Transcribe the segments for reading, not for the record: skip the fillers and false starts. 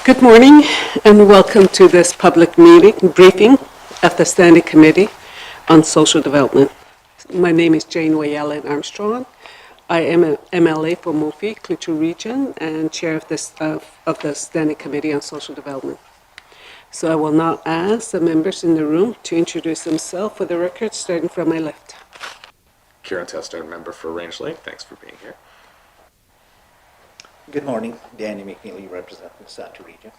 Good morning and welcome to this public meeting briefing of the Standing Committee on Social Development. My name is Jane Wayellen Armstrong. I am an MLA for Mofi, Clutha Region, and chair of the Standing Committee on Social Development. So I will now ask the members in the room to introduce themselves for the record, starting from my left. Kieran Tester, member for Range Lake. Thanks for being here. Good morning. Danny McNeely, representing the Sato region.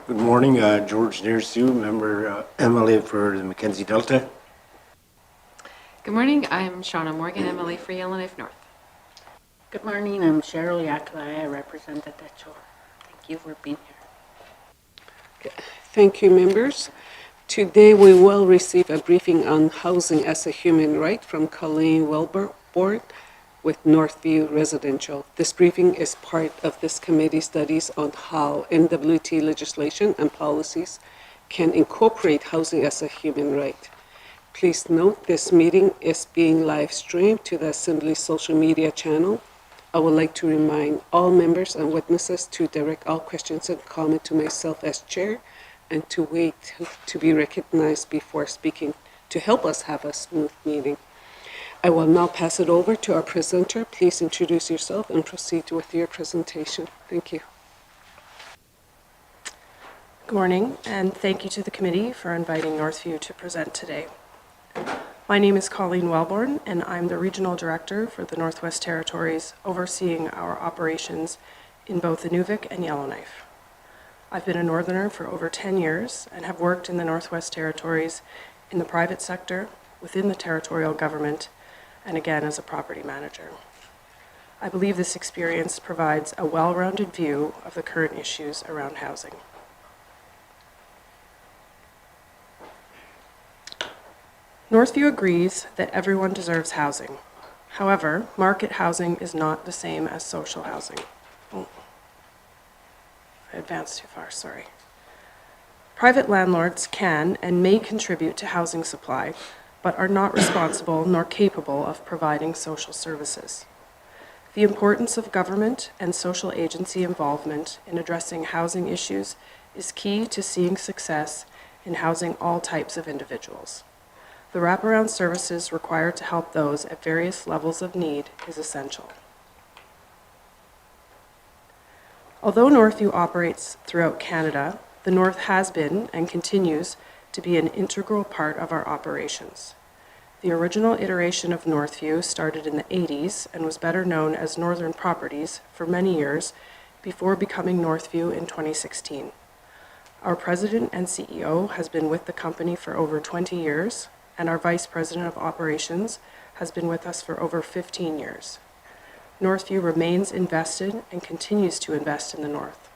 Good morning. George Nersu, member MLA for the Mackenzie Delta. Good morning. I'm Shauna Morgan, MLA for Yellowknife North. Good morning. I'm Cheryl Yakalai. I represent the Techo. Thank you for being here. Thank you, members. Today we will receive a briefing on housing as a human right from Colleen Wellborn with Northview Residential. This briefing is part of this committee studies on how NWT legislation and policies can incorporate housing as a human right. Please note this meeting is being live streamed to the Assembly's social media channel. I would like to remind all members and witnesses to direct all questions and comments to myself as chair and to wait to be recognized before speaking to help us have a smooth meeting. I will now pass it over to our presenter. Please introduce yourself and proceed with your presentation. Thank you. Good morning, and thank you to the committee for inviting Northview to present today. My name is Colleen Wellborn, and I'm the Regional Director for the Northwest Territories, overseeing our operations in both Inuvik and Yellowknife. I've been a Northerner for over 10 years and have worked in the Northwest Territories in the private sector, within the territorial government, and again as a property manager. I believe this experience provides a well-rounded view of the current issues around housing. Northview agrees that everyone deserves housing. However, market housing is not the same as social housing. Oh, I advanced too far, sorry. Private landlords can and may contribute to housing supply, but are not responsible nor capable of providing social services. The importance of government and social agency involvement in addressing housing issues is key to seeing success in housing all types of individuals. The wraparound services required to help those at various levels of need is essential. Although Northview operates throughout Canada, the North has been and continues to be an integral part of our operations. The original iteration of Northview started in the 80s and was better known as Northern Properties for many years before becoming Northview in 2016. Our president and CEO has been with the company for over 20 years, and our vice president of operations has been with us for over 15 years. Northview remains invested and continues to invest in the North.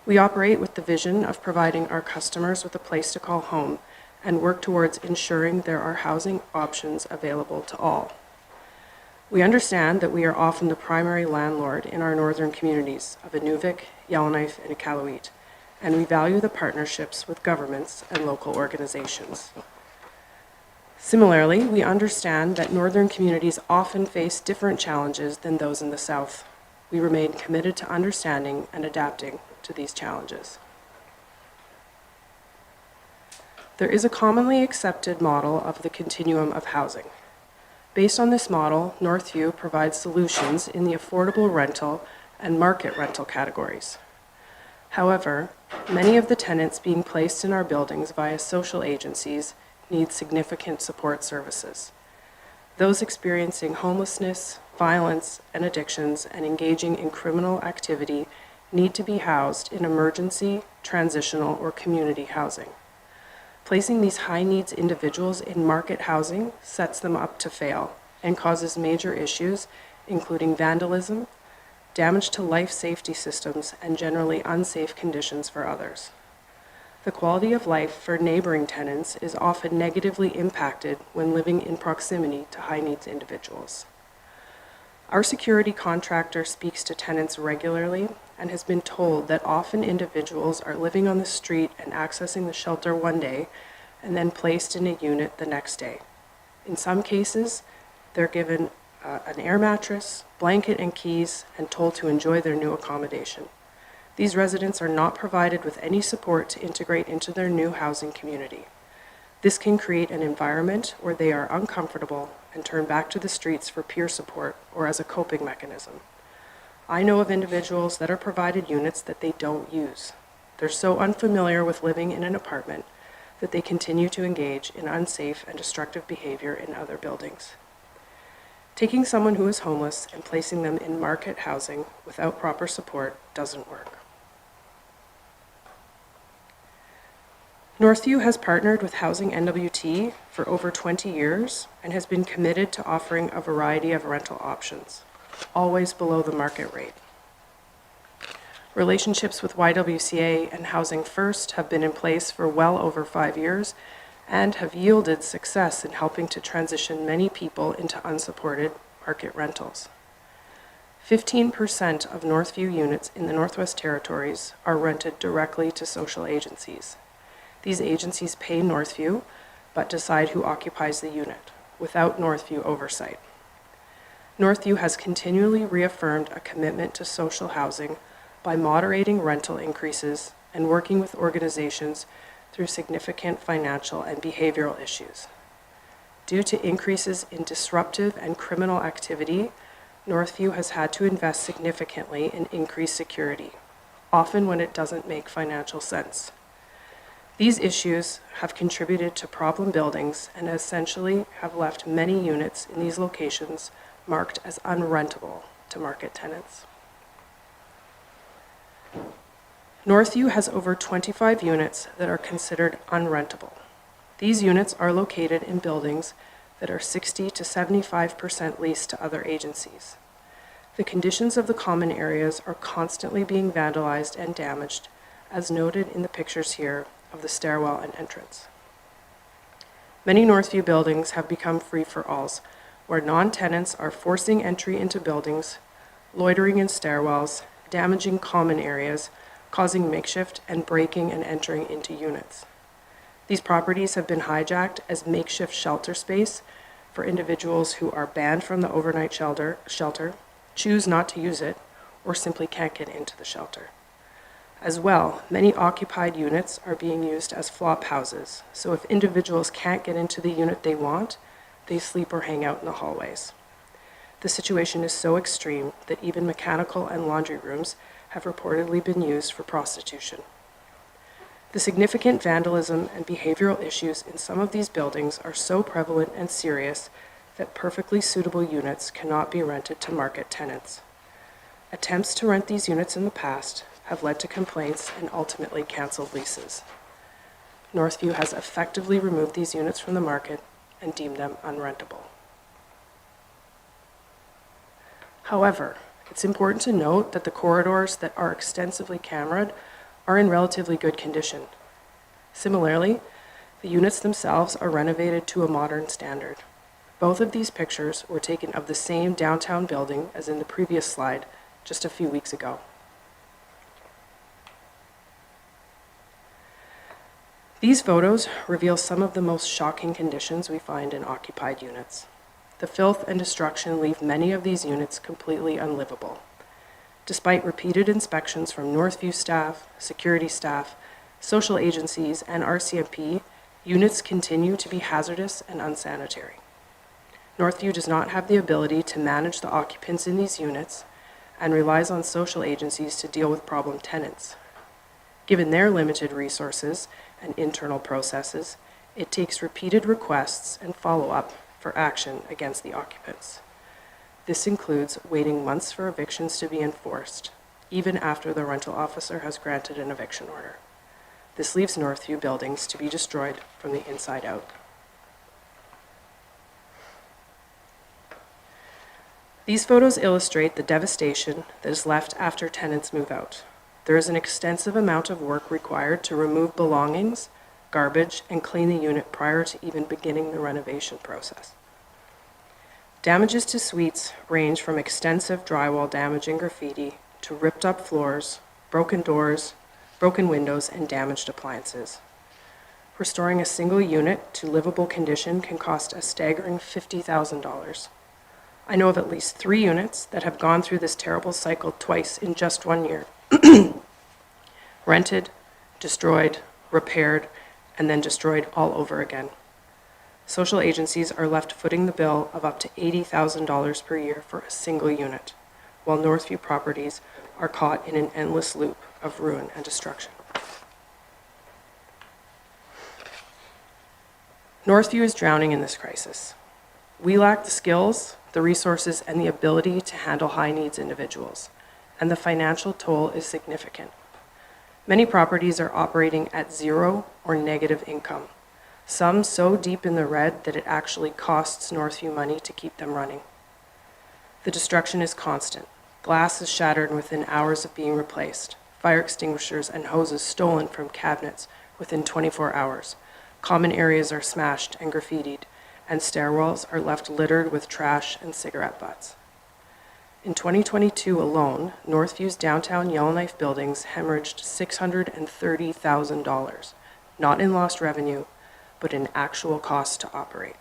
We operate with the vision of providing our customers with a place to call home and work towards ensuring there are housing options available to all. We understand that we are often the primary landlord in our northern communities of Inuvik, Yellowknife, and Iqaluit, and we value the partnerships with governments and local organizations. Similarly, we understand that northern communities often face different challenges than those in the south. We remain committed to understanding and adapting to these challenges. There is a commonly accepted model of the continuum of housing. Based on this model, Northview provides solutions in the affordable rental and market rental categories. However, many of the tenants being placed in our buildings via social agencies need significant support services. Those experiencing homelessness, violence, and addictions and engaging in criminal activity need to be housed in emergency, transitional, or community housing. Placing these high-needs individuals in market housing sets them up to fail and causes major issues, including vandalism, damage to life safety systems, and generally unsafe conditions for others. The quality of life for neighboring tenants is often negatively impacted when living in proximity to high-needs individuals. Our security contractor speaks to tenants regularly and has been told that often individuals are living on the street and accessing the shelter one day and then placed in a unit the next day. In some cases, they're given an air mattress, blanket, and keys, and told to enjoy their new accommodation. These residents are not provided with any support to integrate into their new housing community. This can create an environment where they are uncomfortable and turn back to the streets for peer support or as a coping mechanism. I know of individuals that are provided units that they don't use. They're so unfamiliar with living in an apartment that they continue to engage in unsafe and destructive behavior in other buildings. Taking someone who is homeless and placing them in market housing without proper support doesn't work. Northview has partnered with Housing NWT for over 20 years and has been committed to offering a variety of rental options, always below the market rate. Relationships with YWCA and Housing First have been in place for well over 5 years and have yielded success in helping to transition many people into unsupported market rentals. 15% of Northview units in the Northwest Territories are rented directly to social agencies. These agencies pay Northview, but decide who occupies the unit, without Northview oversight. Northview has continually reaffirmed a commitment to social housing by moderating rental increases and working with organizations through significant financial and behavioral issues. Due to increases in disruptive and criminal activity, Northview has had to invest significantly in increased security, often when it doesn't make financial sense. These issues have contributed to problem buildings and essentially have left many units in these locations marked as unrentable to market tenants. Northview has over 25 units that are considered unrentable. These units are located in buildings that are 60 to 75% leased to other agencies. The conditions of the common areas are constantly being vandalized and damaged, as noted in the pictures here of the stairwell and entrance. Many Northview buildings have become free-for-alls, where non-tenants are forcing entry into buildings, loitering in stairwells, damaging common areas, causing makeshift and breaking and entering into units. These properties have been hijacked as makeshift shelter space for individuals who are banned from the overnight shelter, choose not to use it, or simply can't get into the shelter. As well, many occupied units are being used as flop houses, so if individuals can't get into the unit they want, they sleep or hang out in the hallways. The situation is so extreme that even mechanical and laundry rooms have reportedly been used for prostitution. The significant vandalism and behavioral issues in some of these buildings are so prevalent and serious that perfectly suitable units cannot be rented to market tenants. Attempts to rent these units in the past have led to complaints and ultimately canceled leases. Northview has effectively removed these units from the market and deemed them unrentable. However, it's important to note that the corridors that are extensively cameraed are in relatively good condition. Similarly, the units themselves are renovated to a modern standard. Both of these pictures were taken of the same downtown building as in the previous slide just a few weeks ago. These photos reveal some of the most shocking conditions we find in occupied units. The filth and destruction leave many of these units completely unlivable. Despite repeated inspections from Northview staff, security staff, social agencies, and RCMP, units continue to be hazardous and unsanitary. Northview does not have the ability to manage the occupants in these units and relies on social agencies to deal with problem tenants. Given their limited resources and internal processes, it takes repeated requests and follow-up for action against the occupants. This includes waiting months for evictions to be enforced, even after the rental officer has granted an eviction order. This leaves Northview buildings to be destroyed from the inside out. These photos illustrate the devastation that is left after tenants move out. There is an extensive amount of work required to remove belongings, garbage, and clean the unit prior to even beginning the renovation process. Damages to suites range from extensive drywall damage and graffiti to ripped up floors, broken doors, broken windows, and damaged appliances. Restoring a single unit to livable condition can cost a staggering $50,000. I know of at least 3 units that have gone through this terrible cycle twice in just 1 year. rented, destroyed, repaired, and then destroyed all over again. Social agencies are left footing the bill of up to $80,000 per year for a single unit, while Northview properties are caught in an endless loop of ruin and destruction. Northview is drowning in this crisis. We lack the skills, the resources, and the ability to handle high-needs individuals, and the financial toll is significant. Many properties are operating at zero or negative income, some so deep in the red that it actually costs Northview money to keep them running. The destruction is constant. Glass is shattered within hours of being replaced, fire extinguishers and hoses stolen from cabinets within 24 hours. Common areas are smashed and graffitied, and stairwells are left littered with trash and cigarette butts. In 2022 alone, Northview's downtown Yellowknife buildings hemorrhaged $630,000, not in lost revenue, but in actual costs to operate.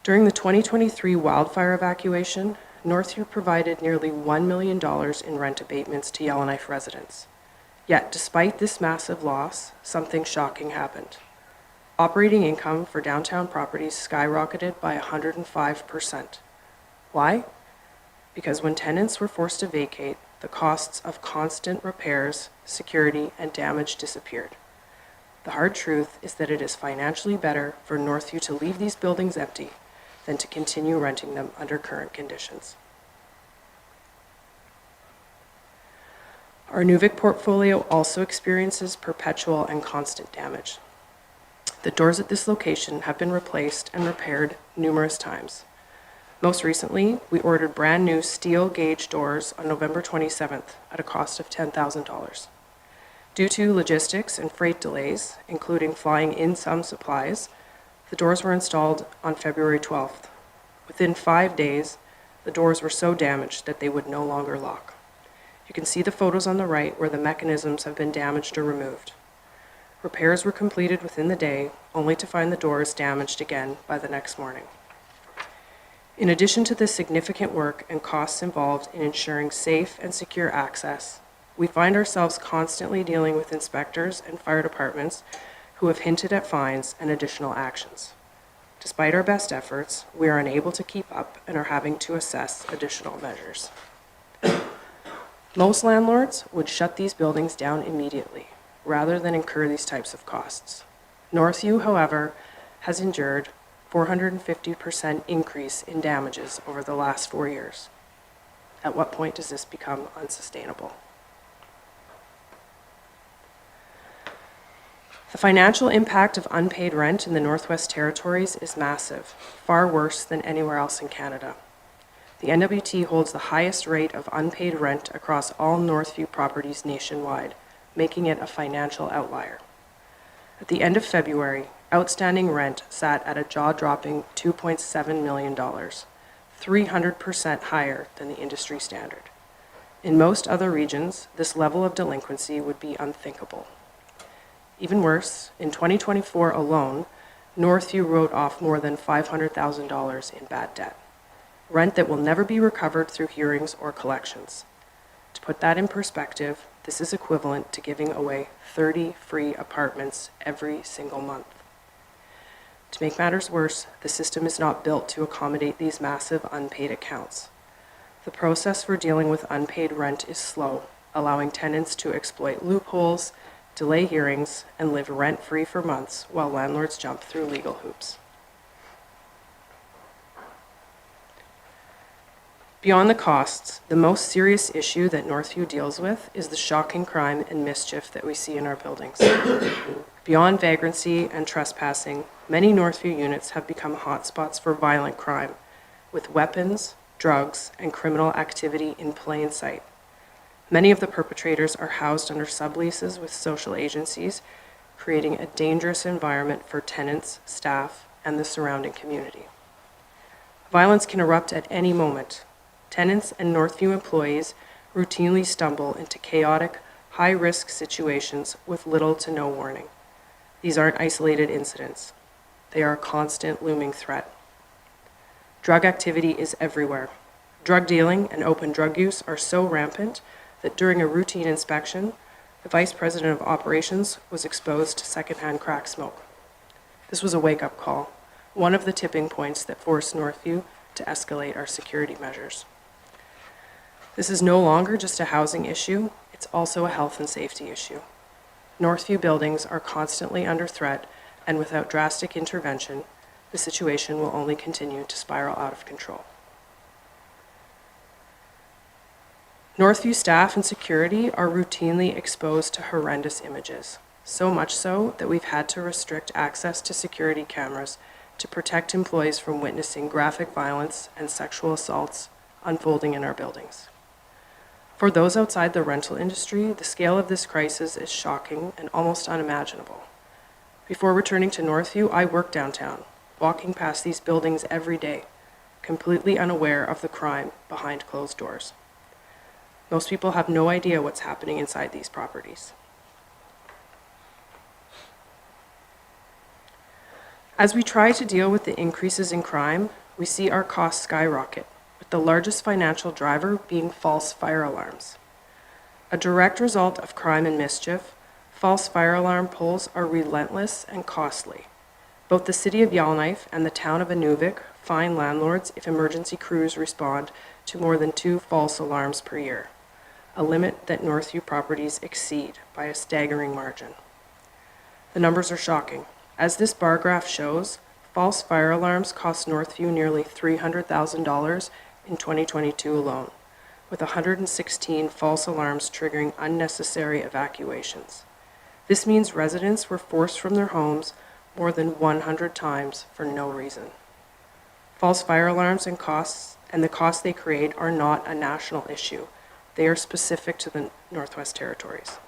During the 2023 wildfire evacuation, Northview provided nearly $1 million in rent abatements to Yellowknife residents. Yet, despite this massive loss, something shocking happened. Operating income for downtown properties skyrocketed by 105%. Why? Because when tenants were forced to vacate, the costs of constant repairs, security, and damage disappeared. The hard truth is that it is financially better for Northview to leave these buildings empty than to continue renting them under current conditions. Our Nuvik portfolio also experiences perpetual and constant damage. The doors at this location have been replaced and repaired numerous times. Most recently, we ordered brand new steel gauge doors on November 27th at a cost of $10,000. Due to logistics and freight delays, including flying in some supplies, the doors were installed on February 12th. Within 5 days, the doors were so damaged that they would no longer lock. You can see the photos on the right where the mechanisms have been damaged or removed. Repairs were completed within the day, only to find the doors damaged again by the next morning. In addition to the significant work and costs involved in ensuring safe and secure access, we find ourselves constantly dealing with inspectors and fire departments who have hinted at fines and additional actions. Despite our best efforts, we are unable to keep up and are having to assess additional measures. Most landlords would shut these buildings down immediately, rather than incur these types of costs. Northview, however, has endured 450% increase in damages over the last 4 years. At what point does this become unsustainable? The financial impact of unpaid rent in the Northwest Territories is massive, far worse than anywhere else in Canada. The NWT holds the highest rate of unpaid rent across all Northview properties nationwide, making it a financial outlier. At the end of February, outstanding rent sat at a jaw-dropping $2.7 million, 300% higher than the industry standard. In most other regions, this level of delinquency would be unthinkable. Even worse, in 2024 alone, Northview wrote off more than $500,000 in bad debt, rent that will never be recovered through hearings or collections. To put that in perspective, this is equivalent to giving away 30 free apartments every single month. To make matters worse, the system is not built to accommodate these massive unpaid accounts. The process for dealing with unpaid rent is slow, allowing tenants to exploit loopholes, delay hearings, and live rent-free for months while landlords jump through legal hoops. Beyond the costs, the most serious issue that Northview deals with is the shocking crime and mischief that we see in our buildings. Beyond vagrancy and trespassing, many Northview units have become hotspots for violent crime, with weapons, drugs, and criminal activity in plain sight. Many of the perpetrators are housed under subleases with social agencies, creating a dangerous environment for tenants, staff, and the surrounding community. Violence can erupt at any moment. Tenants and Northview employees routinely stumble into chaotic, high-risk situations with little to no warning. These aren't isolated incidents. They are a constant looming threat. Drug activity is everywhere. Drug dealing and open drug use are so rampant that during a routine inspection, the Vice President of Operations was exposed to secondhand crack smoke. This was a wake-up call, one of the tipping points that forced Northview to escalate our security measures. This is no longer just a housing issue, it's also a health and safety issue. Northview buildings are constantly under threat, and without drastic intervention, the situation will only continue to spiral out of control. Northview staff and security are routinely exposed to horrendous images, so much so that we've had to restrict access to security cameras to protect employees from witnessing graphic violence and sexual assaults unfolding in our buildings. For those outside the rental industry, the scale of this crisis is shocking and almost unimaginable. Before returning to Northview, I worked downtown, walking past these buildings every day, completely unaware of the crime behind closed doors. Most people have no idea what's happening inside these properties. As we try to deal with the increases in crime, we see our costs skyrocket, with the largest financial driver being false fire alarms. A direct result of crime and mischief, false fire alarm pulls are relentless and costly. Both the City of Yellowknife and the Town of Inuvik fine landlords if emergency crews respond to more than 2 false alarms per year, a limit that Northview properties exceed by a staggering margin. The numbers are shocking. As this bar graph shows, false fire alarms cost Northview nearly $300,000 in 2022 alone, with 116 false alarms triggering unnecessary evacuations. This means residents were forced from their homes more than 100 times for no reason. False fire alarms and the costs they create are not a national issue. They are specific to the Northwest Territories.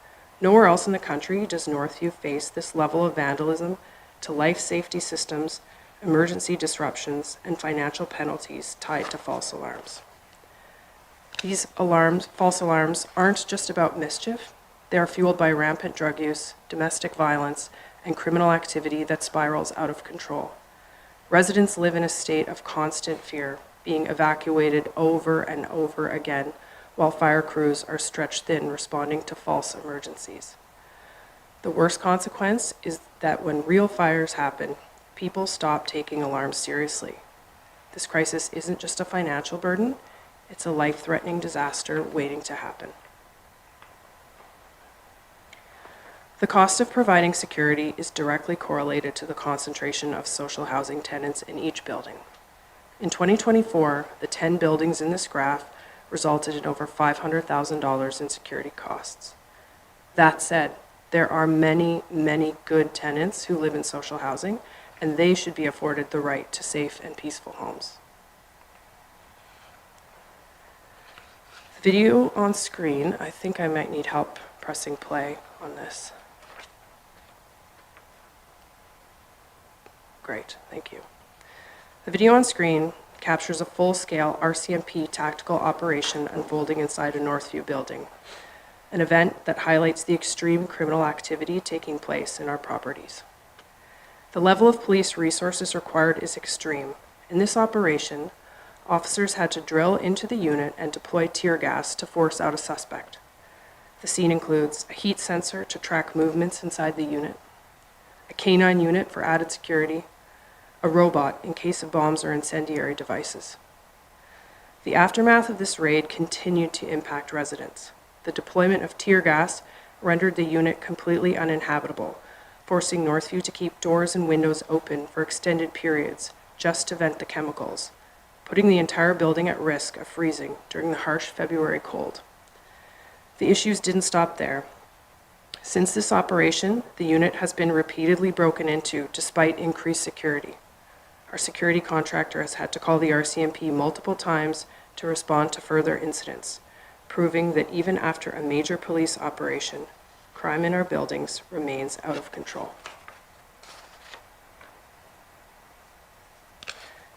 Nowhere else in the country does Northview face this level of vandalism to life safety systems, emergency disruptions, and financial penalties tied to false alarms. These false alarms, aren't just about mischief. They are fueled by rampant drug use, domestic violence, and criminal activity that spirals out of control. Residents live in a state of constant fear, being evacuated over and over again, while fire crews are stretched thin responding to false emergencies. The worst consequence is that when real fires happen, people stop taking alarms seriously. This crisis isn't just a financial burden, it's a life-threatening disaster waiting to happen. The cost of providing security is directly correlated to the concentration of social housing tenants in each building. In 2024, the 10 buildings in this graph resulted in over $500,000 in security costs. That said, there are many, many good tenants who live in social housing, and they should be afforded the right to safe and peaceful homes. The video on screen, I think I might need help pressing play on this. Great, thank you. The video on screen captures a full-scale RCMP tactical operation unfolding inside a Northview building, an event that highlights the extreme criminal activity taking place in our properties. The level of police resources required is extreme. In this operation, officers had to drill into the unit and deploy tear gas to force out a suspect. The scene includes a heat sensor to track movements inside the unit, a canine unit for added security, a robot in case of bombs or incendiary devices. The aftermath of this raid continued to impact residents. The deployment of tear gas rendered the unit completely uninhabitable, forcing Northview to keep doors and windows open for extended periods just to vent the chemicals, putting the entire building at risk of freezing during the harsh February cold. The issues didn't stop there. Since this operation, the unit has been repeatedly broken into despite increased security. Our security contractor has had to call the RCMP multiple times to respond to further incidents, proving that even after a major police operation, crime in our buildings remains out of control.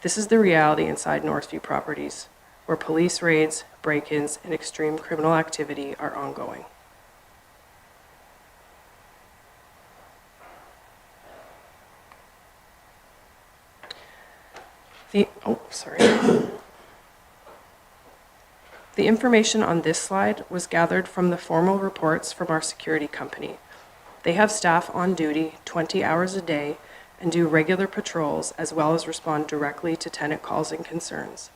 This is the reality inside Northview properties, where police raids, break-ins, and extreme criminal activity are ongoing. The information on this slide was gathered from the formal reports from our security company. They have staff on duty 20 hours a day and do regular patrols as well as respond directly to tenant calls and concerns.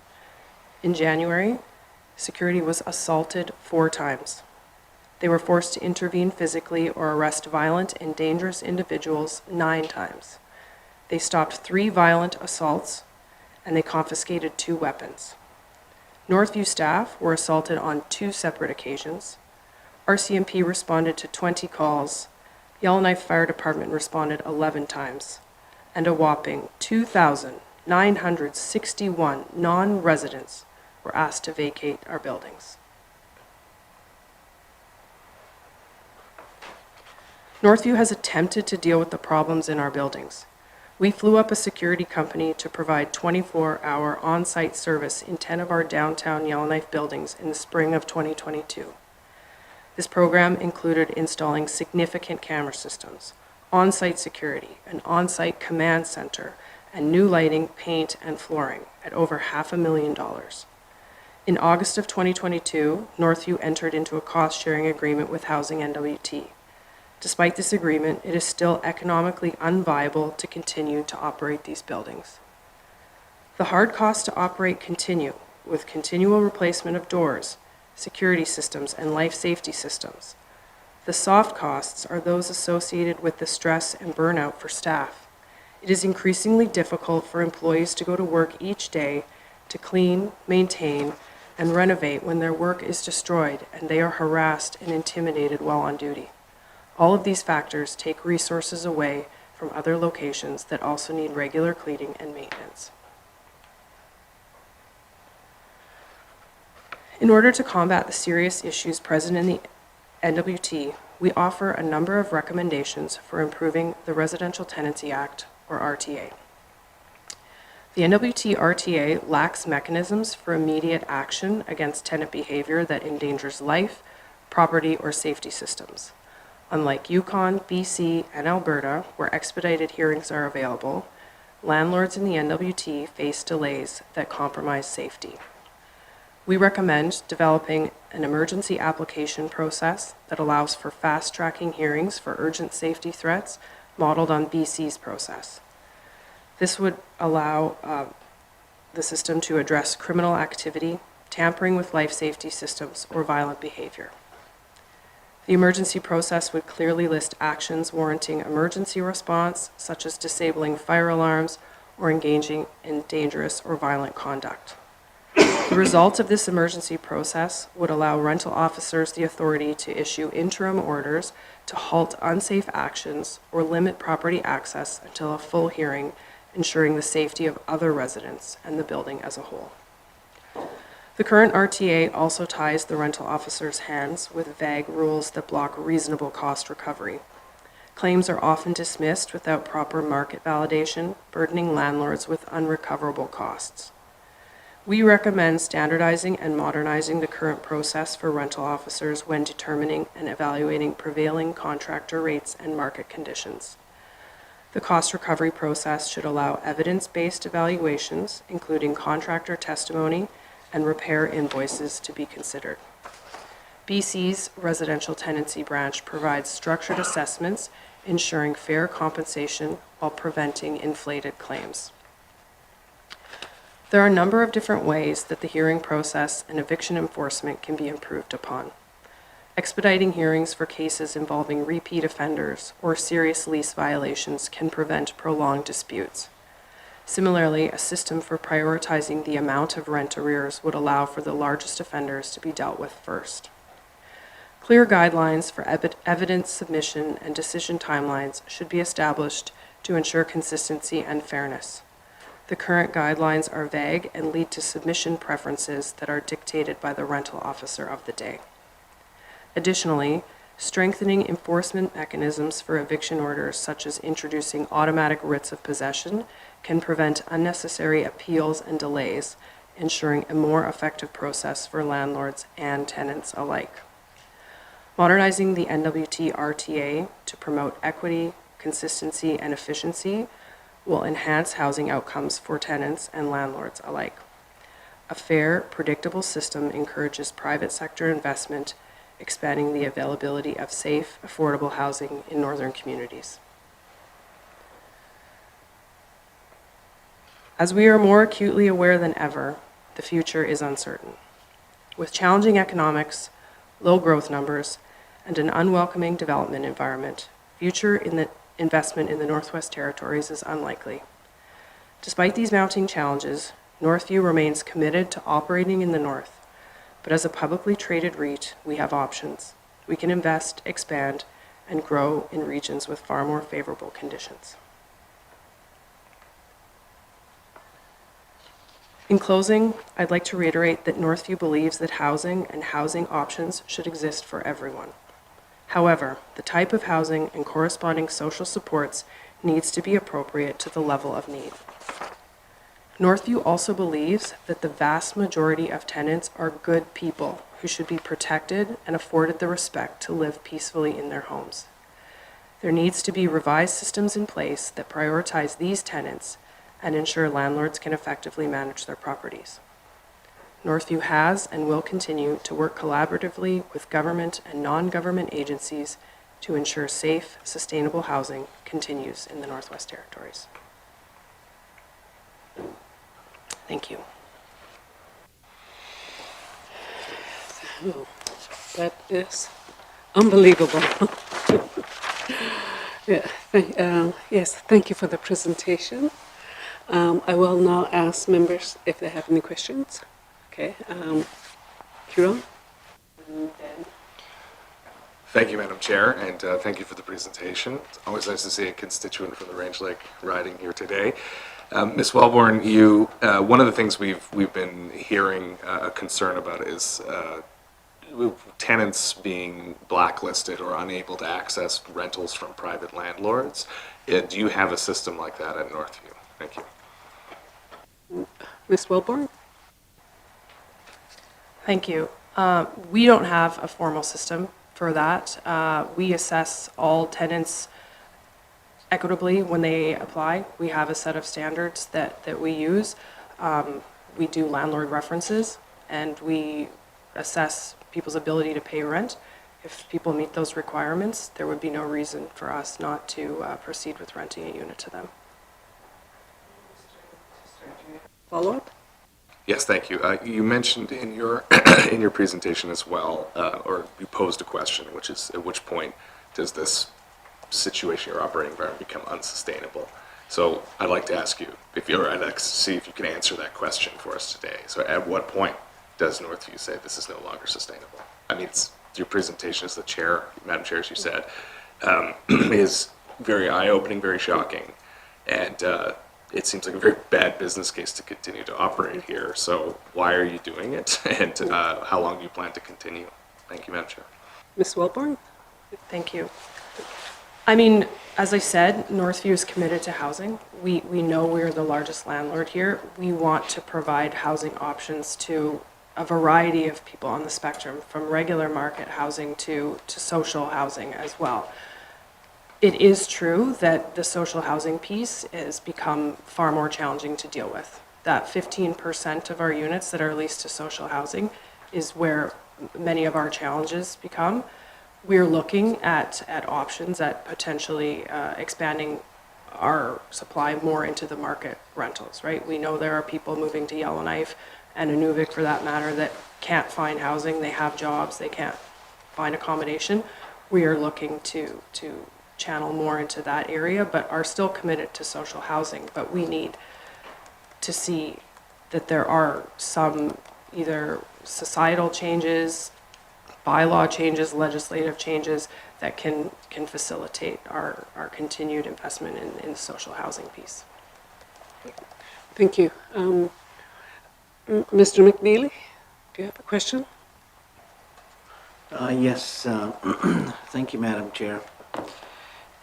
In January, security was assaulted 4 times. They were forced to intervene physically or arrest violent and dangerous individuals 9 times. They stopped 3 violent assaults, and they confiscated 2 weapons. Northview staff were assaulted on 2 separate occasions. RCMP responded to 20 calls. Yellowknife Fire Department responded 11 times, and a whopping 2,961 non-residents were asked to vacate our buildings. Northview has attempted to deal with the problems in our buildings. We flew up a security company to provide 24-hour on-site service in 10 of our downtown Yellowknife buildings in the spring of 2022. This program included installing significant camera systems, on-site security, an on-site command center, and new lighting, paint, and flooring at over $500,000. In August of 2022, Northview entered into a cost-sharing agreement with Housing NWT. Despite this agreement, it is still economically unviable to continue to operate these buildings. The hard costs to operate continue, with continual replacement of doors, security systems, and life safety systems. The soft costs are those associated with the stress and burnout for staff. It is increasingly difficult for employees to go to work each day to clean, maintain, and renovate when their work is destroyed and they are harassed and intimidated while on duty. All of these factors take resources away from other locations that also need regular cleaning and maintenance. In order to combat the serious issues present in the NWT, we offer a number of recommendations for improving the Residential Tenancy Act, or RTA. The NWT RTA lacks mechanisms for immediate action against tenant behavior that endangers life, property, or safety systems. Unlike Yukon, BC, and Alberta, where expedited hearings are available, landlords in the NWT face delays that compromise safety. We recommend developing an emergency application process that allows for fast-tracking hearings for urgent safety threats modeled on BC's process. This would allow the system to address criminal activity, tampering with life safety systems, or violent behavior. The emergency process would clearly list actions warranting emergency response, such as disabling fire alarms or engaging in dangerous or violent conduct. The result of this emergency process would allow rental officers the authority to issue interim orders to halt unsafe actions or limit property access until a full hearing, ensuring the safety of other residents and the building as a whole. The current RTA also ties the rental officer's hands with vague rules that block reasonable cost recovery. Claims are often dismissed without proper market validation, burdening landlords with unrecoverable costs. We recommend standardizing and modernizing the current process for rental officers when determining and evaluating prevailing contractor rates and market conditions. The cost recovery process should allow evidence-based evaluations, including contractor testimony and repair invoices, to be considered. BC's residential tenancy branch provides structured assessments, ensuring fair compensation while preventing inflated claims. There are a number of different ways that the hearing process and eviction enforcement can be improved upon. Expediting hearings for cases involving repeat offenders or serious lease violations can prevent prolonged disputes. Similarly, a system for prioritizing the amount of rent arrears would allow for the largest offenders to be dealt with first. Clear guidelines for evidence submission and decision timelines should be established to ensure consistency and fairness. The current guidelines are vague and lead to submission preferences that are dictated by the rental officer of the day. Additionally, strengthening enforcement mechanisms for eviction orders, such as introducing automatic writs of possession, can prevent unnecessary appeals and delays, ensuring a more effective process for landlords and tenants alike. Modernizing the NWT RTA to promote equity, consistency, and efficiency will enhance housing outcomes for tenants and landlords alike. A fair, predictable system encourages private sector investment, expanding the availability of safe, affordable housing in northern communities. As we are more acutely aware than ever, the future is uncertain. With challenging economics, low growth numbers, and an unwelcoming development environment, future investment in the Northwest Territories is unlikely. Despite these mounting challenges, Northview remains committed to operating in the North, but as a publicly traded REIT, we have options. We can invest, expand, and grow in regions with far more favorable conditions. In closing, I'd like to reiterate that Northview believes that housing and housing options should exist for everyone. However, the type of housing and corresponding social supports needs to be appropriate to the level of need. Northview also believes that the vast majority of tenants are good people who should be protected and afforded the respect to live peacefully in their homes. There needs to be revised systems in place that prioritize these tenants and ensure landlords can effectively manage their properties. Northview has and will continue to work collaboratively with government and non-government agencies to ensure safe, sustainable housing continues in the Northwest Territories. Thank you. Oh, that is unbelievable. Yes, thank you for the presentation. I will now ask members if they have any questions. Okay, Huron? Thank you, Madam Chair, and thank you for the presentation. It's always nice to see a constituent from the Range Lake riding here today. Ms. Wellborn, one of the things we've been hearing a concern about is tenants being blacklisted or unable to access rentals from private landlords. Do you have a system like that at Northview? Thank you. Ms. Wellborn? Thank you. We don't have a formal system for that. We assess all tenants equitably when they apply. We have a set of standards that we use. We do landlord references, and we assess people's ability to pay rent. If people meet those requirements, there would be no reason for us not to proceed with renting a unit to them. Follow-up? Yes, thank you. You mentioned in your in your presentation as well, or you posed a question, which is at which point does this situation or operating environment become unsustainable? So I'd like to ask you I'd like to see if you can answer that question for us today. So at what point does Northview say this is no longer sustainable? I mean, your presentation as the chair, Madam Chair, as you said, is very eye-opening, very shocking, and it seems like a very bad business case to continue to operate here. So why are you doing it, and how long do you plan to continue? Thank you, Madam Chair. Ms. Wellborn? Thank you. I mean, as I said, Northview is committed to housing. We know we're the largest landlord here. We want to provide housing options to a variety of people on the spectrum, from regular market housing to social housing as well. It is true that the social housing piece has become far more challenging to deal with. That 15% of our units that are leased to social housing is where many of our challenges become. We're looking at options at potentially expanding our supply more into the market rentals, right? We know there are people moving to Yellowknife and Inuvik, for that matter, that can't find housing. They have jobs, they can't find accommodation. We are looking to channel more into that area, but are still committed to social housing. But we need to see that there are some either societal changes, bylaw changes, legislative changes that can facilitate our continued investment in the social housing piece. Thank you. Mr. McNeely, do you have a question? Yes, thank you, Madam Chair.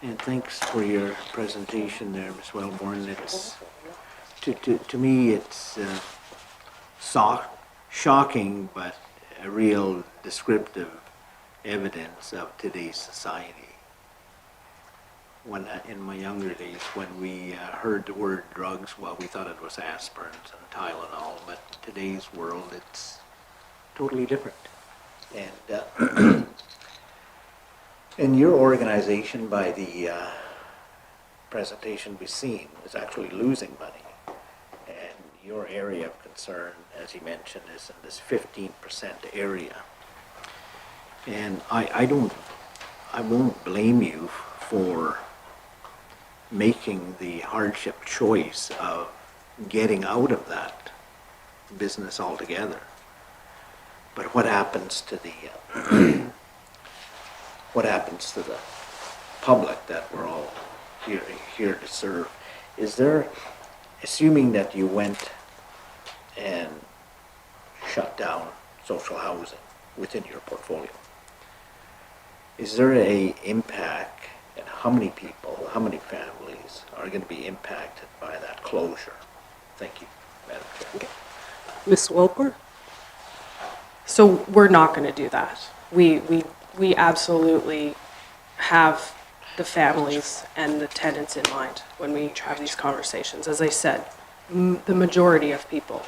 And thanks for your presentation there, Ms. Wellborn. It's, to me, it's shocking, but a real descriptive evidence of today's society. when in my younger days when we heard the word drugs, well, we thought it was aspirins and Tylenol, but today's world, it's totally different. And and your organization, by the presentation we've seen, is actually losing money. And your area of concern, as you mentioned, is in this 15% area. And I won't blame you for making the hardship choice of getting out of that business altogether. But what happens to the public that we're all here to serve? Is there, assuming that you went and shut down social housing within your portfolio, is there a impact, and how many people, how many families are going to be impacted by that closure? Thank you, Madam Chair. Ms. Wellborn? So we're not going to do that. We absolutely have the families and the tenants in mind when we have these conversations. As I said, the majority of people,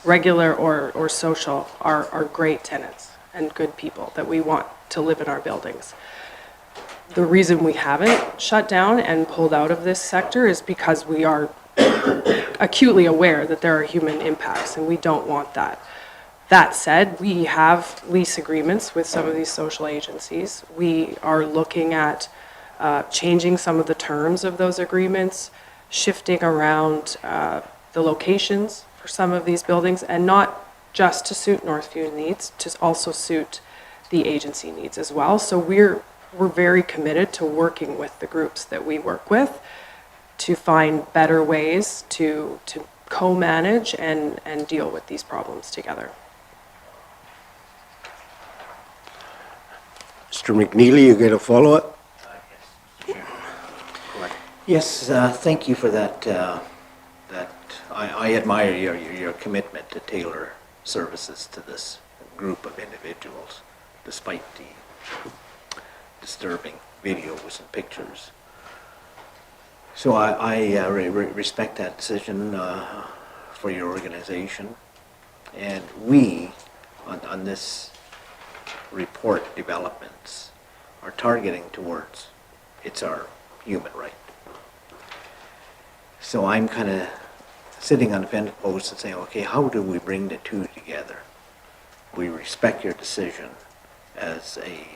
regular or social, are great tenants and good people that we want to live in our buildings. The reason we haven't shut down and pulled out of this sector is because we are acutely aware that there are human impacts, and we don't want that. That said, we have lease agreements with some of these social agencies. We are looking at changing some of the terms of those agreements, shifting around the locations for some of these buildings, and not just to suit Northview needs, to also suit the agency needs as well. So we're very committed to working with the groups that we work with to find better ways to co-manage and deal with these problems together. Mr. McNeely, you got a follow-up? Yes, thank you for that. I admire your commitment to tailor services to this group of individuals, despite the disturbing videos and pictures. So I respect that decision for your organization, and we, on this report developments, are targeting towards it's our human right. So I'm kind of sitting on the fence post and saying, okay, how do we bring the two together? We respect your decision as a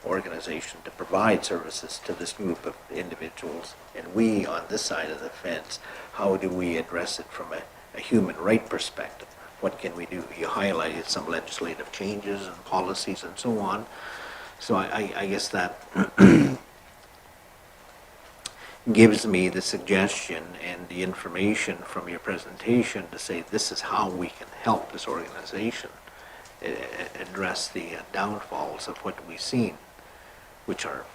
organization to provide services to this group of individuals, and we on this side of the fence, how do we address it from a human right perspective? What can we do? You highlighted some legislative changes and policies and so on. So I guess that gives me the suggestion and the information from your presentation to say this is how we can help this organization address the downfalls of what we've seen, which are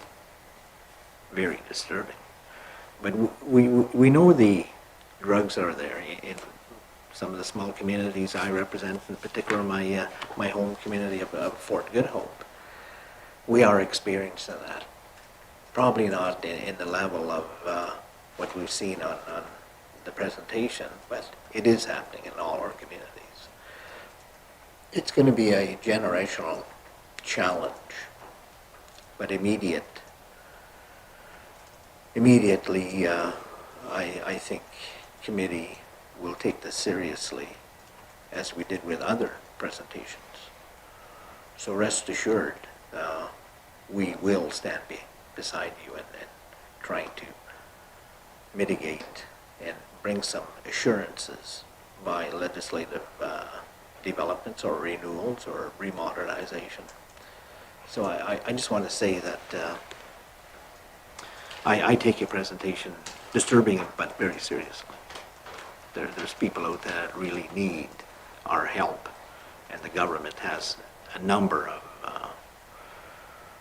very disturbing. But we know the drugs are there in some of the small communities I represent, in particular my home community of Fort Good Hope. We are experiencing that. Probably not in the level of what we've seen on the presentation, but it is happening in all our communities. It's going to be a generational challenge, but immediately, I think committee will take this seriously, as we did with other presentations. So rest assured, we will stand beside you and trying to mitigate and bring some assurances by legislative developments or renewals or remodernization. So I just want to say that I take your presentation disturbing but very seriously. There's people out there that really need our help, and the government has a number of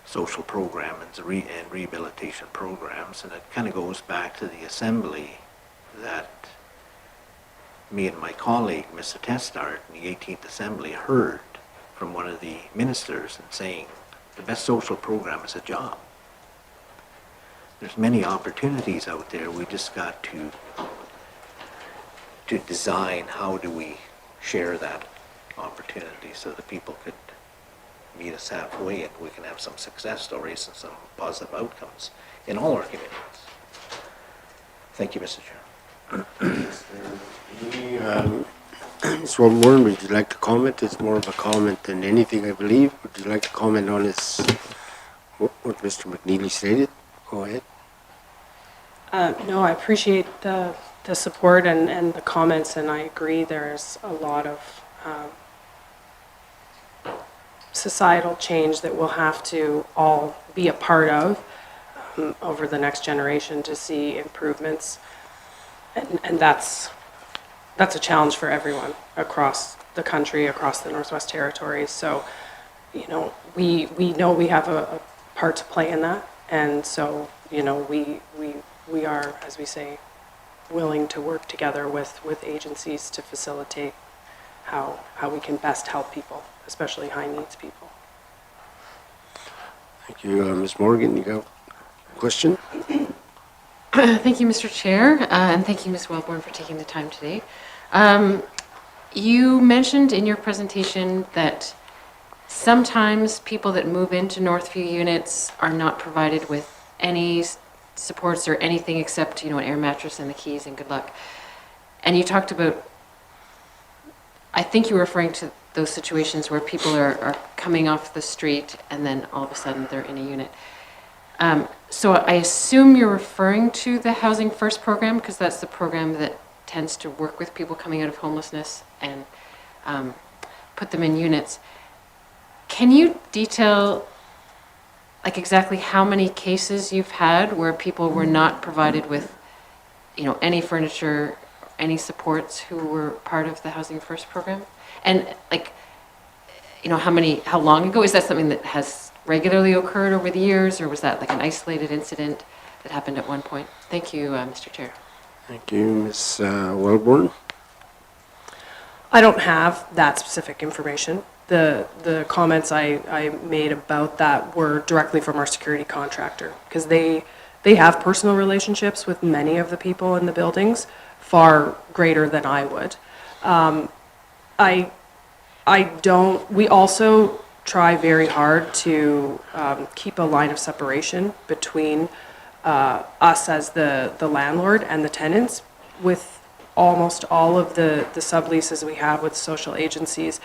social programs and rehabilitation programs, and it kind of goes back to the assembly that me and my colleague, Mr. Testart, in the 18th Assembly heard from one of the ministers and saying the best social program is a job. there's many opportunities out there. We just got to design how do we share that opportunity so that people could meet us halfway and we can have some success stories and some positive outcomes in all our communities. Thank you, Mr. Chair. Ms. Wellborn, would you like to comment? It's more of a comment than anything, I believe. Would you like to comment on this, what Mr. McNeely stated? Go ahead. No, I appreciate the support and the comments, and I agree there's a lot of societal change that we'll have to all be a part of over the next generation to see improvements. And that's a challenge for everyone across the country, across the Northwest Territories. So, you know, we know we have a part to play in that. And so, you know, we are, as we say, willing to work together with agencies to facilitate how we can best help people, especially high needs people. Thank you. Ms. Morgan, you got a question? Thank you, Mr. Chair, and thank you, Ms. Wellborn, for taking the time today. You mentioned in your presentation that sometimes people that move into Northview units are not provided with any supports or anything except, you know, an air mattress and the keys and good luck. And you talked about, I think you were referring to those situations where people are coming off the street and then all of a sudden they're in a unit. So I assume you're referring to the Housing First program, because that's the program that tends to work with people coming out of homelessness and put them in units. Can you detail like exactly how many cases you've had where people were not provided with, you know, any furniture, any supports who were part of the Housing First program? And like, you know, how long ago? Is that something that has regularly occurred over the years, or was that like an isolated incident that happened at one point? Thank you, Mr. Chair. Thank you, Ms. Wellborn. I don't have that specific information. The comments I made about that were directly from our security contractor, because they have personal relationships with many of the people in the buildings, far greater than I would. We also try very hard to keep a line of separation between us as the landlord and the tenants. With almost all of the subleases we have with social agencies,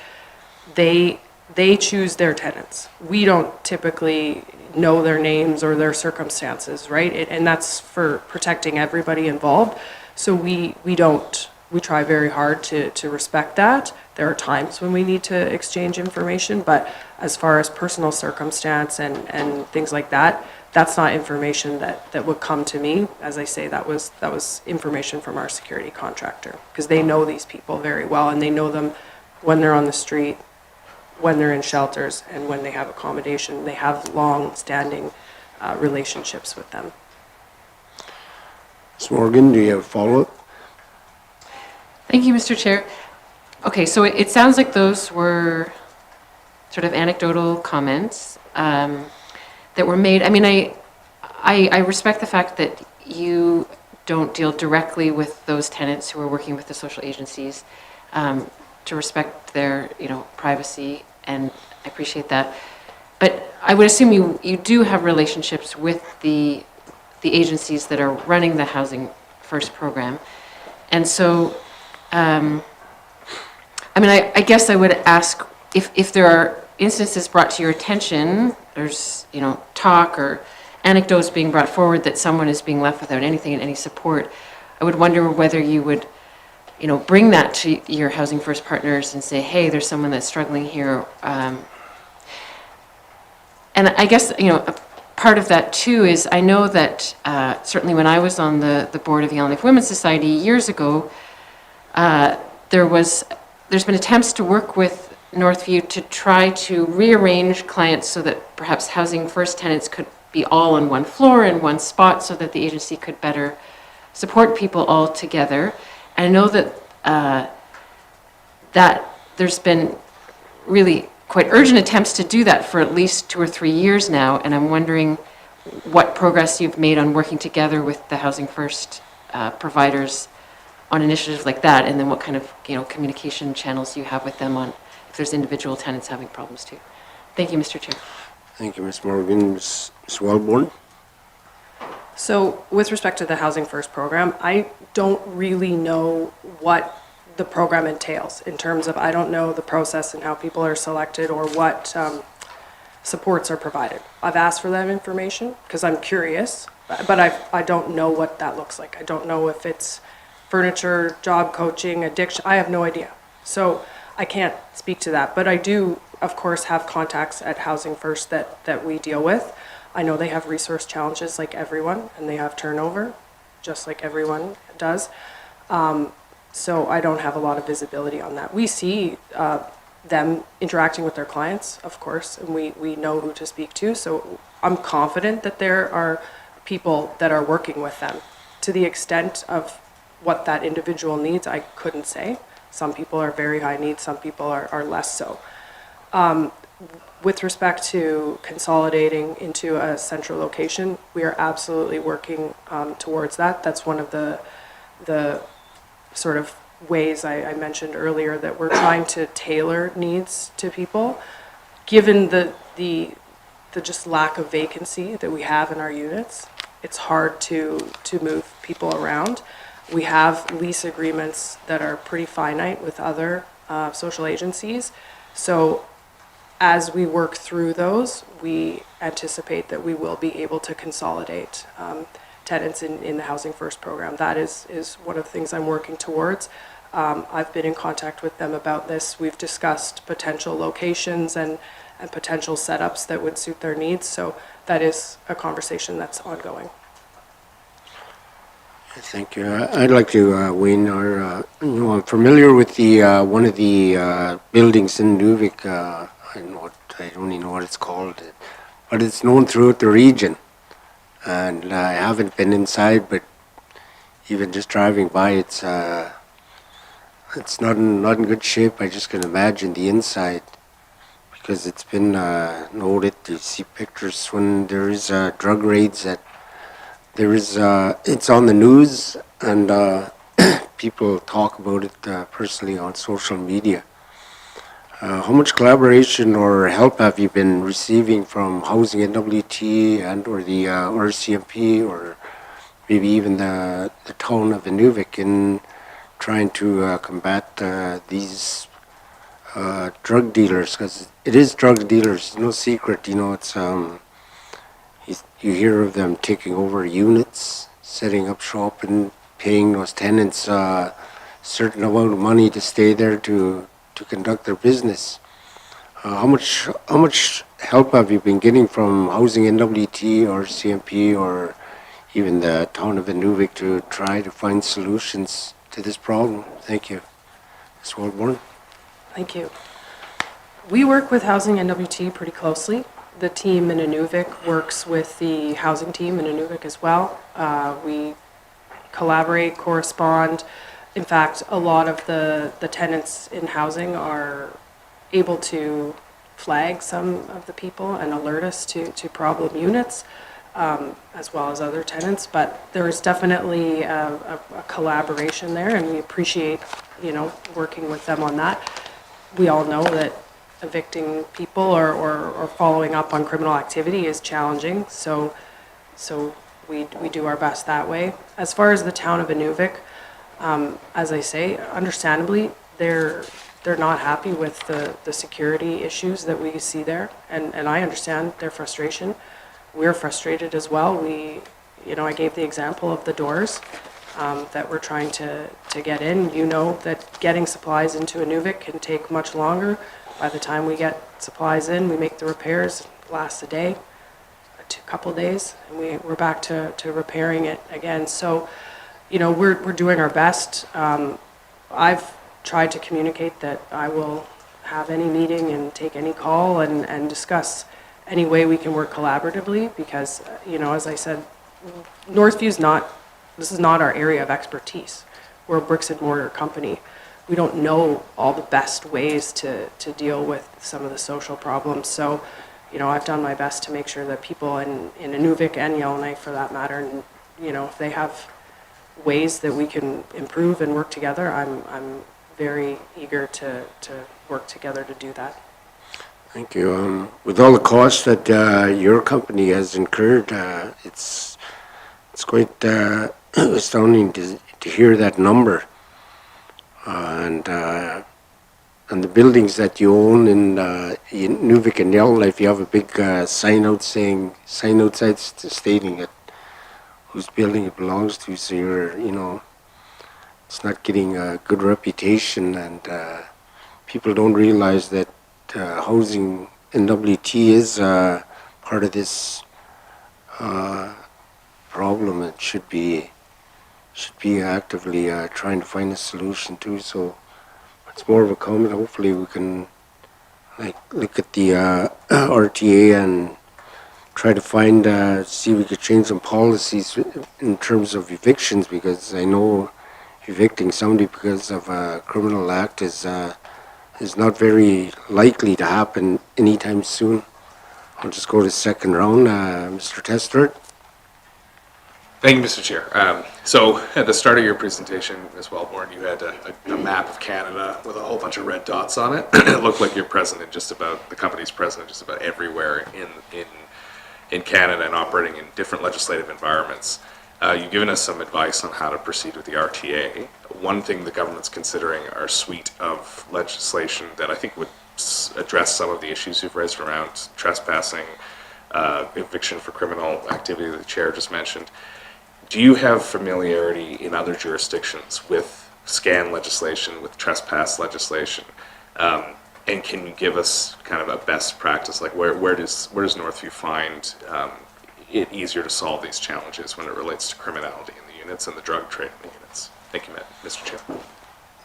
they choose their tenants. We don't typically know their names or their circumstances, right? And that's for protecting everybody involved. So we try very hard to respect that. There are times when we need to exchange information, but as far as personal circumstance and things like that, that's not information that would come to me. As I say, that was information from our security contractor, because they know these people very well, and they know them when they're on the street, when they're in shelters, and when they have accommodation. They have long-standing relationships with them. Ms. Morgan, do you have a follow-up? Thank you, Mr. Chair. Okay, so it sounds like those were sort of anecdotal comments that were made. I mean, I respect the fact that you don't deal directly with those tenants who are working with the social agencies, to respect their, you know, privacy, and I appreciate that. But I would assume you do have relationships with the agencies that are running the Housing First program. And so, I mean, I guess I would ask if there are instances brought to your attention, there's, you know, talk or anecdotes being brought forward that someone is being left without anything and any support, I would wonder whether you would, you know, bring that to your Housing First partners and say, hey, there's someone that's struggling here. And I guess, you know, a part of that too is I know that certainly when I was on the board of the Yellowknife Women's Society years ago, there's been attempts to work with Northview to try to rearrange clients so that perhaps Housing First tenants could be all on one floor in one spot so that the agency could better support people all together. And I know that that there's been really quite urgent attempts to do that for at least 2 or 3 years now, and I'm wondering what progress you've made on working together with the Housing First providers on initiatives like that, and then what kind of, communication channels you have with them on if there's individual tenants having problems too. Thank you, Mr. Chair. Thank you, Ms. Morgan. Ms. Wellborn? So with respect to the Housing First program, I don't really know what the program entails in terms of, I don't know the process and how people are selected or what supports are provided. I've asked for that information because I'm curious, but I don't know what that looks like. I don't know if it's furniture, job coaching, addiction. I have no idea. So I can't speak to that. But I do, of course, have contacts at Housing First that we deal with. I know they have resource challenges like everyone, and they have turnover, just like everyone does. So I don't have a lot of visibility on that. We see them interacting with their clients, of course, and we know who to speak to. So I'm confident that there are people that are working with them. To the extent of what that individual needs, I couldn't say. Some people are very high needs, some people are less so. With respect to consolidating into a central location, we are absolutely working towards that. That's one of the sort of ways I mentioned earlier that we're trying to tailor needs to people. Given the just lack of vacancy that we have in our units, it's hard to move people around. We have lease agreements that are pretty finite with other social agencies. So as we work through those, we anticipate that we will be able to consolidate tenants in the Housing First program. That is one of the things I'm working towards. I've been in contact with them about this. We've discussed potential locations and potential setups that would suit their needs. So that is a conversation that's ongoing. Thank you. I'd like to, Wayne, I'm familiar with the one of the buildings in Nuvik. I don't even know what it's called, but it's known throughout the region. And I haven't been inside, but even just driving by, it's not in good shape. I just can imagine the inside, because it's been noted. You see pictures when there is drug raids that there is. It's on the news, and people talk about it personally on social media. How much collaboration or help have you been receiving from Housing NWT and or the RCMP or maybe even the town of Inuvik in trying to combat these drug dealers? Because it is drug dealers, no secret. It's you hear of them taking over units, setting up shop, and paying those tenants a certain amount of money to stay there to conduct their business. How much help have you been getting from Housing NWT or CMP or even the town of Inuvik to try to find solutions to this problem? Thank you. Ms. Wellborn? Thank you. We work with Housing NWT pretty closely. The team in Inuvik works with the housing team in Inuvik as well. We collaborate, correspond. In fact, a lot of the tenants in housing are able to flag some of the people and alert us to problem units, as well as other tenants. But there is definitely a collaboration there, and we appreciate, working with them on that. We all know that evicting people or following up on criminal activity is challenging, so we do our best that way. As far as the town of Inuvik, as I say, understandably, they're not happy with the security issues that we see there, and I understand their frustration. We're frustrated as well. I gave the example of the doors that we're trying to get in. You know that getting supplies into Inuvik can take much longer. By the time we get supplies in, we make the repairs, it lasts a day, a couple days, and we're back to repairing it again. So, we're doing our best. I've tried to communicate that I will have any meeting and take any call and discuss any way we can work collaboratively because, as I said, this is not our area of expertise. We're a bricks and mortar company. We don't know all the best ways to deal with some of the social problems. So, I've done my best to make sure that people in Inuvik and Yellowknife, for that matter, and, if they have ways that we can improve and work together, I'm very eager to work together to do that. Thank you. With all the costs that your company has incurred, it's quite astounding to hear that number. And the buildings that you own in Nuvik and Yellowknife, you have a big sign outside stating it, whose building it belongs to. So it's not getting a good reputation, and people don't realize that housing NWT is part of this problem. It should be actively trying to find a solution too. So it's more of a comment. Hopefully we can look at the RTA and try to find see if we could change some policies in terms of evictions, because I know evicting somebody because of a criminal act is not very likely to happen anytime soon. I'll just go to second round. Mr. Tester. Thank you, Mr. Chair. So at the start of your presentation, Ms. Wellborn, you had a map of Canada with a whole bunch of red dots on it. It looked like you're present in the company's present in just about everywhere in Canada and operating in different legislative environments. You've given us some advice on how to proceed with the RTA. One thing the government's considering are a suite of legislation that I think would address some of the issues you've raised around trespassing, eviction for criminal activity that the chair just mentioned. Do you have familiarity in other jurisdictions with SCAN legislation, with trespass legislation? And can you give us kind of a best practice? Like where does Northview find it easier to solve these challenges when it relates to criminality in the units and the drug trade in the units? Thank you, Mr. Chair.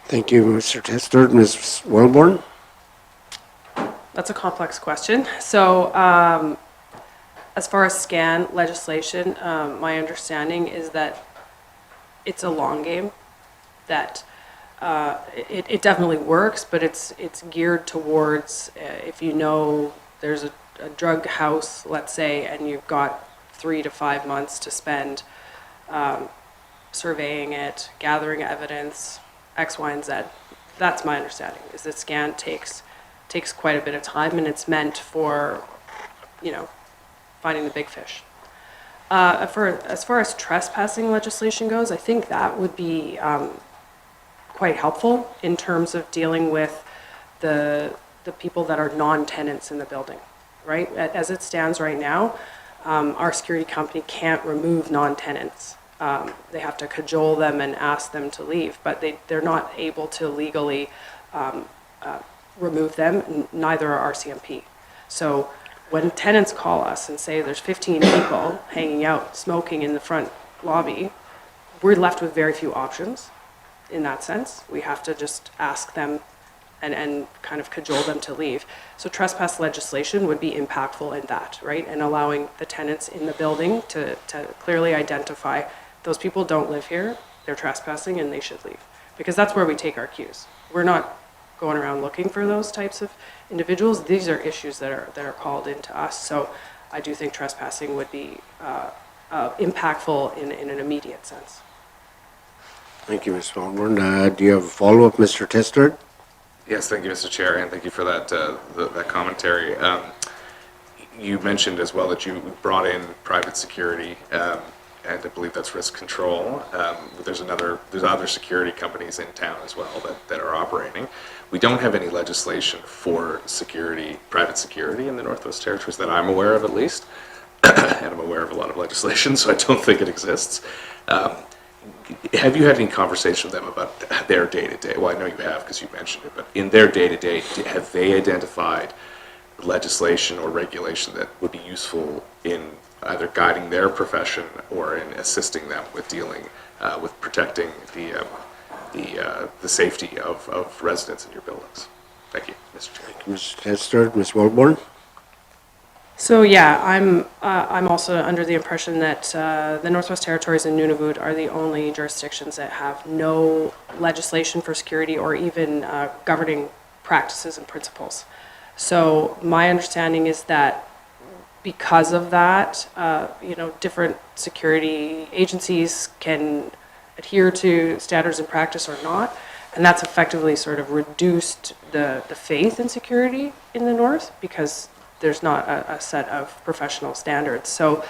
Thank you, Mr. Tester. Ms. Wellborn? That's a complex question. So as far as SCAN legislation, my understanding is that it's a long game, that it definitely works, but it's geared towards if there's a drug house, let's say, and you've got 3 to 5 months to spend surveying it, gathering evidence, X, Y, and Z. That's my understanding, is that SCAN takes quite a bit of time, and it's meant for, finding the big fish. As far as trespassing legislation goes, I think that would be quite helpful in terms of dealing with the people that are non-tenants in the building, right? As it stands right now, our security company can't remove non-tenants. They have to cajole them and ask them to leave, but they're not able to legally remove them, neither are RCMP. So when tenants call us and say there's 15 people hanging out smoking in the front lobby, we're left with very few options in that sense. We have to just ask them and kind of cajole them to leave. So trespass legislation would be impactful in that, right? And allowing the tenants in the building to clearly identify those people don't live here, they're trespassing and they should leave. Because that's where we take our cues. We're not going around looking for those types of individuals. These are issues that are called into us. So I do think trespassing would be impactful in an immediate sense. Thank you, Ms. Wellborn. Do you have a follow-up, Mr. Tester? Yes, thank you, Mr. Chair, and thank you for that that commentary. You mentioned as well that you brought in private security, and I believe that's risk control. There's other security companies in town as well that are operating. We don't have any legislation for private security in the Northwest Territories that I'm aware of, at least. And I'm aware of a lot of legislation, so I don't think it exists. Have you had any conversation with them about their day-to-day? Well, I know you have because you mentioned it, but in their day-to-day, have they identified legislation or regulation that would be useful in either guiding their profession or in assisting them with dealing with protecting the safety of residents in your buildings? Thank you, Mr. Chair. Thank you, Mr. Tester. Ms. Wellborn? So yeah, I'm also under the impression that the Northwest Territories and Nunavut are the only jurisdictions that have no legislation for security or even governing practices and principles. So my understanding is that because of that, different security agencies can adhere to standards and practice or not. And that's effectively sort of reduced the faith in security in the north because there's not a set of professional standards. So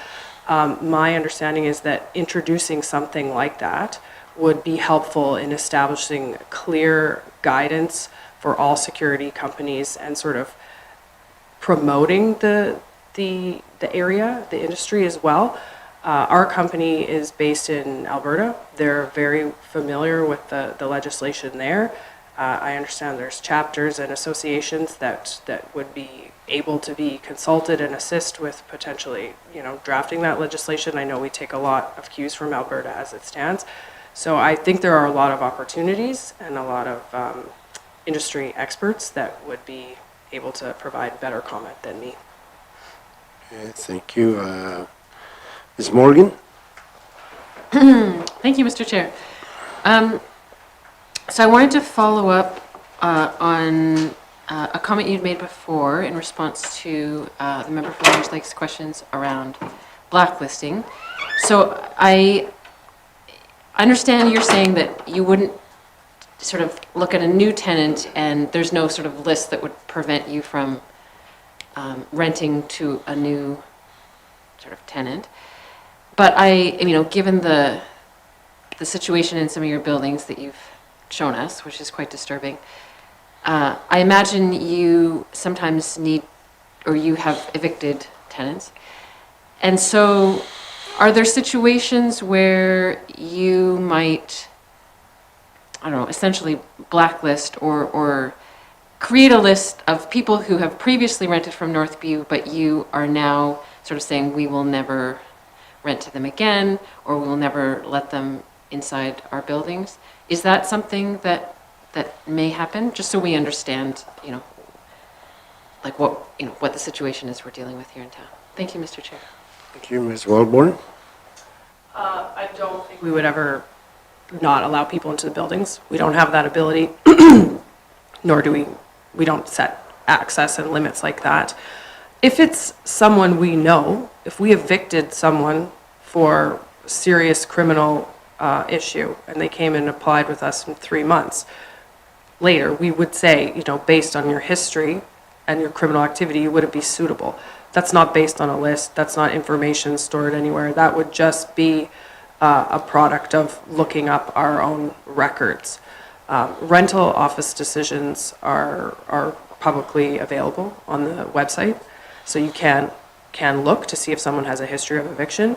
my understanding is that introducing something like that would be helpful in establishing clear guidance for all security companies and sort of promoting the area, the industry as well. Our company is based in Alberta. They're very familiar with the legislation there. I understand there's chapters and associations that would be able to be consulted and assist with potentially, drafting that legislation. I know we take a lot of cues from Alberta as it stands. So I think there are a lot of opportunities and a lot of industry experts that would be able to provide better comment than me. Okay, thank you. Ms. Morgan? Thank you, Mr. Chair. So I wanted to follow up on a comment you'd made before in response to the member from Orange Lake's questions around blacklisting. So I understand you're saying that you wouldn't sort of look at a new tenant and there's no sort of list that would prevent you from renting to a new sort of tenant. But given the situation in some of your buildings that you've shown us, which is quite disturbing, I imagine you sometimes need, or you have evicted tenants. And so are there situations where you might, essentially blacklist or create a list of people who have previously rented from Northview, but you are now sort of saying, we will never rent to them again, or we will never let them inside our buildings? Is that something that may happen? Just so we understand, what the situation is we're dealing with here in town. Thank you, Mr. Chair. Thank you, Ms. Wellborn. I don't think we would ever not allow people into the buildings. We don't have that ability, nor do we don't set access and limits like that. If it's someone we know, if we evicted someone for serious criminal issue and they came and applied with us in 3 months later, we would say, based on your history and your criminal activity, you wouldn't be suitable. That's not based on a list. That's not information stored anywhere. That would just be a product of looking up our own records. Rental office decisions are publicly available on the website, so you can look to see if someone has a history of eviction.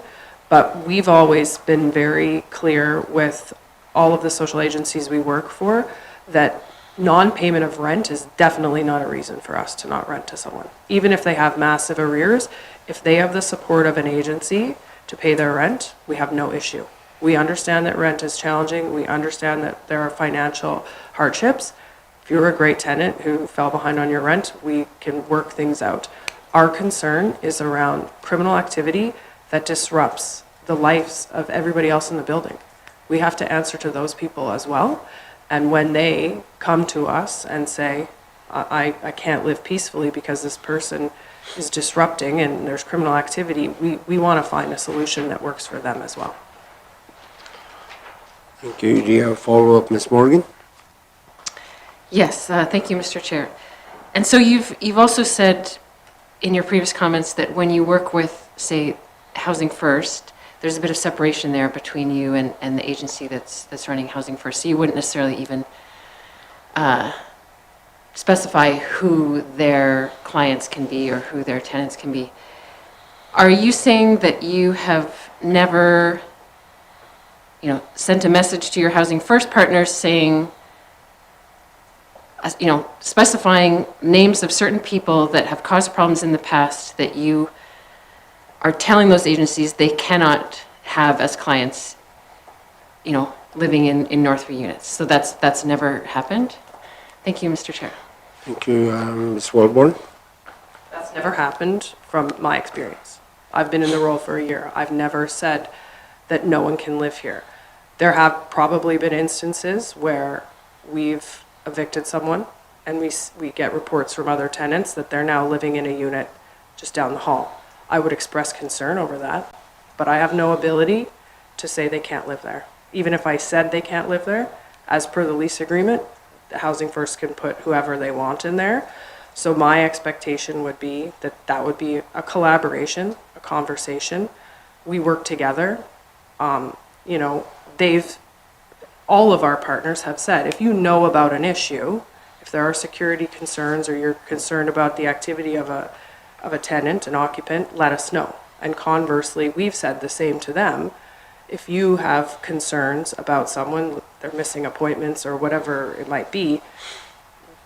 But we've always been very clear with all of the social agencies we work for that non-payment of rent is definitely not a reason for us to not rent to someone. Even if they have massive arrears, if they have the support of an agency to pay their rent, we have no issue. We understand that rent is challenging. We understand that there are financial hardships. If you're a great tenant who fell behind on your rent, we can work things out. Our concern is around criminal activity that disrupts the lives of everybody else in the building. We have to answer to those people as well. And when they come to us and say, I can't live peacefully because this person is disrupting and there's criminal activity, we want to find a solution that works for them as well. Thank you. Do you have a follow-up, Ms. Morgan? Yes, thank you, Mr. Chair. And so you've also said in your previous comments that when you work with, say, Housing First, there's a bit of separation there between you and the agency that's running Housing First. So you wouldn't necessarily even specify who their clients can be or who their tenants can be. Are you saying that you have never, sent a message to your Housing First partners saying, specifying names of certain people that have caused problems in the past that you are telling those agencies they cannot have as clients, living in Northview units? So that's never happened? Thank you, Mr. Chair. Thank you, Ms. Wellborn. That's never happened from my experience. I've been in the role for a year. I've never said that no one can live here. There have probably been instances where we've evicted someone and we get reports from other tenants that they're now living in a unit just down the hall. I would express concern over that, but I have no ability to say they can't live there. Even if I said they can't live there, as per the lease agreement, the Housing First can put whoever they want in there. So my expectation would be that that would be a collaboration, a conversation. We work together. You know, all of our partners have said, if you know about an issue, if there are security concerns or you're concerned about the activity of a tenant, an occupant, let us know. And conversely, we've said the same to them. If you have concerns about someone, they're missing appointments or whatever it might be,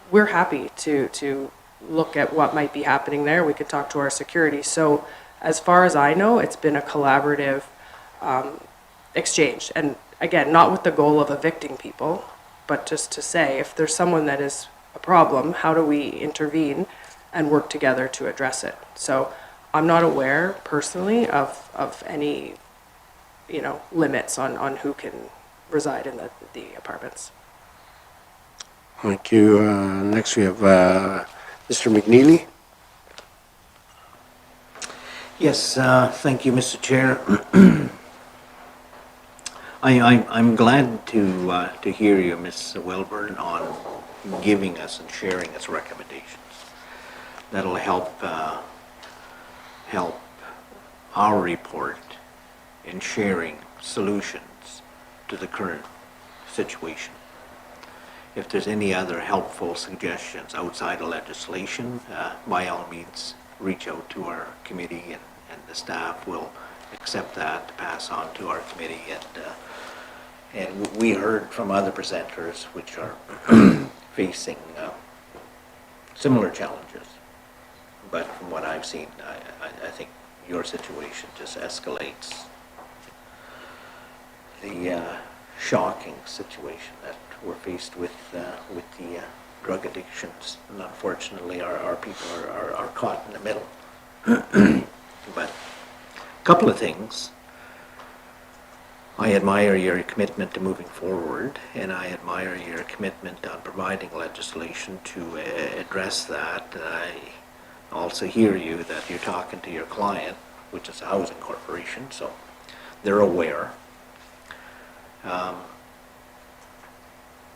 we're happy to look at what might be happening there. We could talk to our security. So as far as I know, it's been a collaborative exchange. And again, not with the goal of evicting people, but just to say, if there's someone that is a problem, how do we intervene and work together to address it? So I'm not aware personally of any, you know, limits on who can reside in the apartments. Thank you. Next we have Mr. McNeely. Yes, thank you, Mr. Chair. I'm glad to hear you, Ms. Wellborn, on giving us and sharing us recommendations. That'll help our report in sharing solutions to the current situation. If there's any other helpful suggestions outside of legislation, by all means, reach out to our committee and the staff will accept that to pass on to our committee. And we heard from other presenters which are facing similar challenges. But from what I've seen, I think your situation just escalates the shocking situation that we're faced with the drug addictions. And unfortunately, our people are caught in the middle. But a couple of things. I admire your commitment to moving forward, and I admire your commitment on providing legislation to address that. I also hear you that you're talking to your client, which is a housing corporation, so they're aware.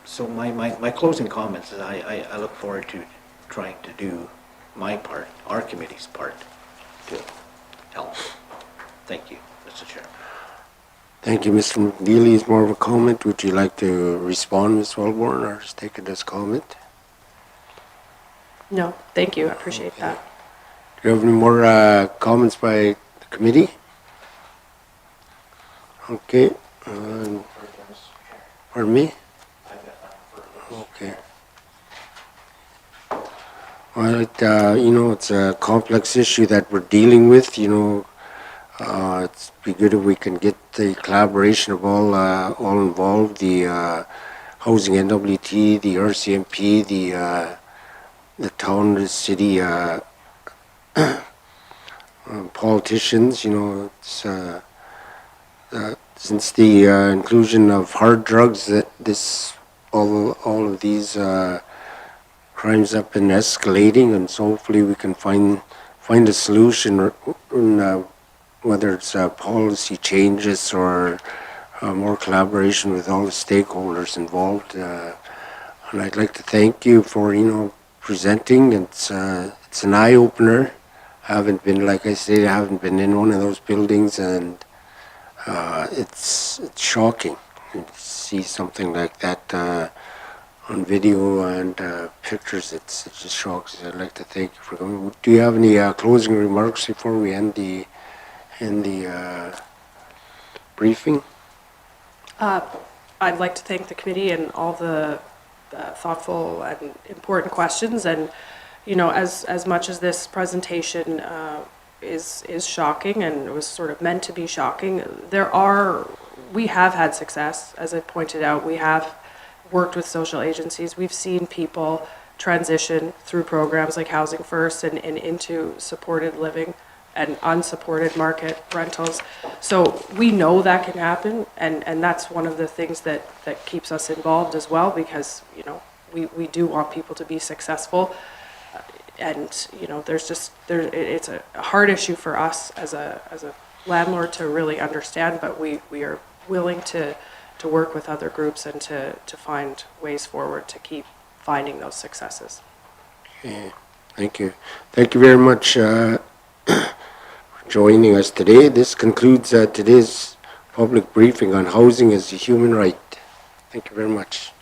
So my closing comments is I look forward to trying to do my part, our committee's part, to help. Thank you, Mr. Chairman. Thank you, Mr. McNeely. Is more of a comment. Would you like to respond, Ms. Wellborn, or just take it as comment? No, thank you. I appreciate that. Do you have any more comments by the committee? Okay. Pardon me? Okay. Well, you know, it's a complex issue that we're dealing with. You know, it's be good if we can get the collaboration of all involved, the housing NWT, the RCMP, the town, the city politicians. You know, it's since the inclusion of hard drugs, that all of these crimes have been escalating, and so hopefully we can find a solution, whether it's policy changes or more collaboration with all the stakeholders involved. And I'd like to thank you for, you know, presenting. It's an eye opener. Haven't been, like I said, I haven't been in one of those buildings, and it's shocking to see something like that on video and pictures. It just shocks. I'd like to thank you for coming. Do you have any closing remarks before we end the briefing? I'd like to thank the committee and all the thoughtful and important questions. And, you know, as much as this presentation is shocking and it was sort of meant to be shocking, we have had success. As I pointed out, we have worked with social agencies. We've seen people transition through programs like Housing First and into supported living and unsupported market rentals. So we know that can happen, and that's one of the things that keeps us involved as well, because, you know, we do want people to be successful. And, you know, it's a hard issue for us as a landlord to really understand, but we are willing to work with other groups and to find ways forward to keep finding those successes. Okay, thank you. Thank you very much for joining us today. This concludes today's public briefing on housing as a human right. Thank you very much.